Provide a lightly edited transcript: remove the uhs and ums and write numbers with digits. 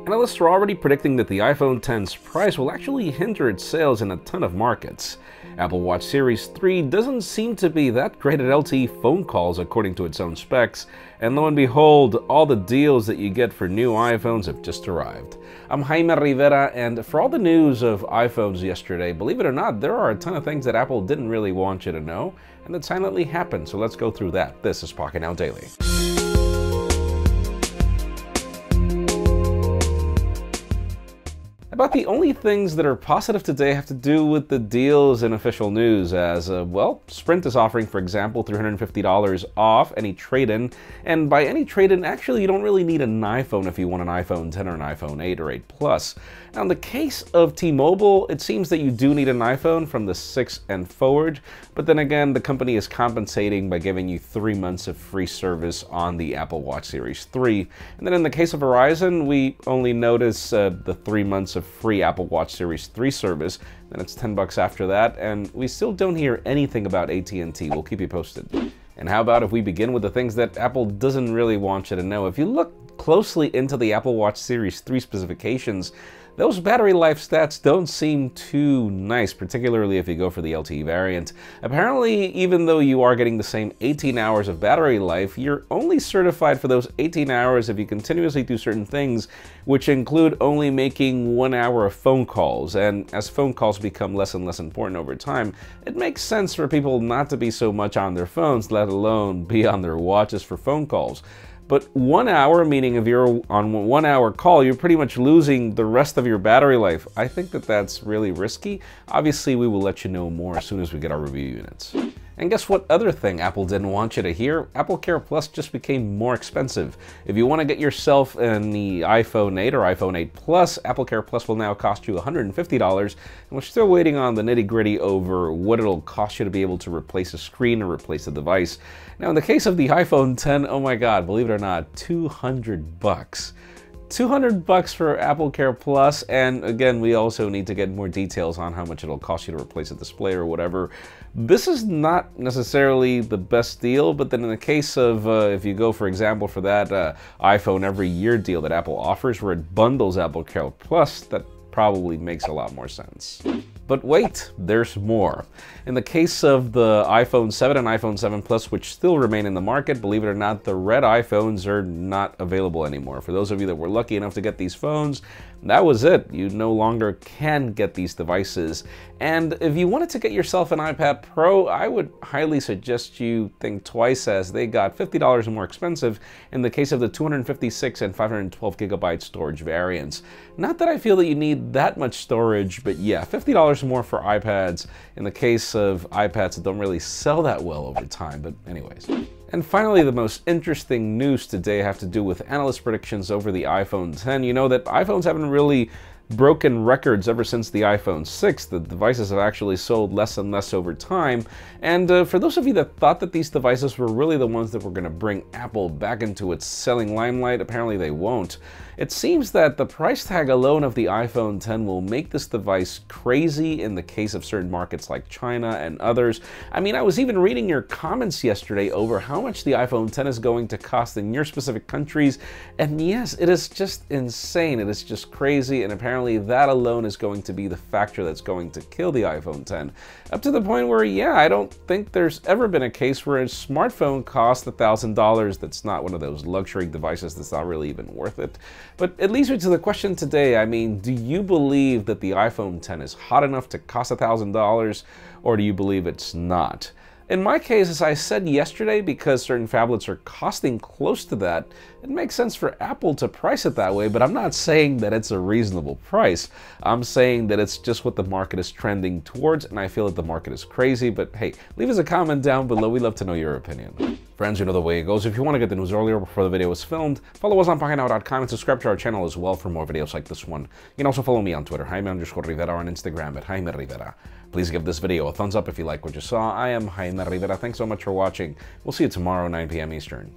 Analysts are already predicting that the iPhone X's price will actually hinder its sales in a ton of markets. Apple Watch Series 3 doesn't seem to be that great at LTE phone calls according to its own specs, and lo and behold, all the deals that you get for new iPhones have just arrived. I'm Jaime Rivera, and for all the news of iPhones yesterday, believe it or not, there are a ton of things that Apple didn't really want you to know, and that silently happened, so let's go through that. This is Pocketnow Daily. About the only things that are positive today have to do with the deals in official news, as, well, Sprint is offering, for example, $350 off any trade-in, and by any trade-in, actually, you don't really need an iPhone if you want an iPhone 10 or an iPhone 8 or 8 Plus. Now, in the case of T-Mobile, it seems that you do need an iPhone from the 6 and forward, but then again, the company is compensating by giving you 3 months of free service on the Apple Watch Series 3. And then in the case of Verizon, we only notice the 3 months of free Apple Watch Series 3 service, then it's $10 after that, and we still don't hear anything about AT&T. We'll keep you posted. And how about if we begin with the things that Apple doesn't really want you to know? If you look closely into the Apple Watch Series 3 specifications, those battery life stats don't seem too nice, particularly if you go for the LTE variant. Apparently, even though you are getting the same 18 hours of battery life, you're only certified for those 18 hours if you continuously do certain things, which include only making 1 hour of phone calls. And as phone calls become less and less important over time, it makes sense for people not to be so much on their phones, let alone be on their watches for phone calls. But 1 hour, meaning if you're on a 1 hour call, you're pretty much losing the rest of your battery life. I think that that's really risky. Obviously, we will let you know more as soon as we get our review units. And guess what other thing Apple didn't want you to hear? Apple Plus just became more expensive. If you want to get yourself in the iPhone 8 or iPhone 8 Plus, Apple Plus will now cost you $150, and we're still waiting on the nitty-gritty over what it'll cost you to be able to replace a screen or replace a device. Now, in the case of the iPhone 10, oh my God, believe it or not, $200. $200 for Apple Plus, and again, we also need to get more details on how much it'll cost you to replace a display or whatever. This is not necessarily the best deal, but then in the case of if you go, for example, for that iPhone every year deal that Apple offers, where it bundles Apple Plus, that probably makes a lot more sense. But wait, there's more. In the case of the iPhone 7 and iPhone 7 Plus, which still remain in the market, believe it or not, the red iPhones are not available anymore. For those of you that were lucky enough to get these phones, that was it. You no longer can get these devices. And if you wanted to get yourself an iPad Pro, I would highly suggest you think twice, as they got $50 more expensive in the case of the 256 and 512 gigabyte storage variants. Not that I feel that you need that much storage, but yeah, $50 more for iPads in the case of iPads that don't really sell that well over time, but anyways. And finally, the most interesting news today have to do with analyst predictions over the iPhone 10. You know that iPhones haven't really broken records ever since the iPhone 6. The devices have actually sold less and less over time. And for those of you that thought that these devices were really the ones that were going to bring Apple back into its selling limelight, apparently they won't. It seems that the price tag alone of the iPhone 10 will make this device crazy in the case of certain markets like China and others. I mean, I was even reading your comments yesterday over how much the iPhone 10 is going to cost in your specific countries. And yes, it is just insane. It is just crazy. And apparently that alone is going to be the factor that's going to kill the iPhone 10. Up to the point where, yeah, I don't think there's ever been a case where a smartphone costs $1,000 that's not one of those luxury devices that's not really even worth it. But it leads me to the question today. I mean, do you believe that the iPhone 10 is hot enough to cost $1,000, or do you believe it's not? In my case, as I said yesterday, because certain phablets are costing close to that, it makes sense for Apple to price it that way, but I'm not saying that it's a reasonable price. I'm saying that it's just what the market is trending towards, and I feel that the market is crazy, but hey, leave us a comment down below. We'd love to know your opinion. Friends, you know the way it goes. If you want to get the news earlier before the video was filmed, follow us on Pocketnow.com and subscribe to our channel as well for more videos like this one. You can also follow me on Twitter, Jaime_Rivera, on Instagram at Jaime Rivera. Please give this video a thumbs up if you like what you saw. I am Jaime Rivera. Thanks so much for watching. We'll see you tomorrow, 9 p.m. Eastern.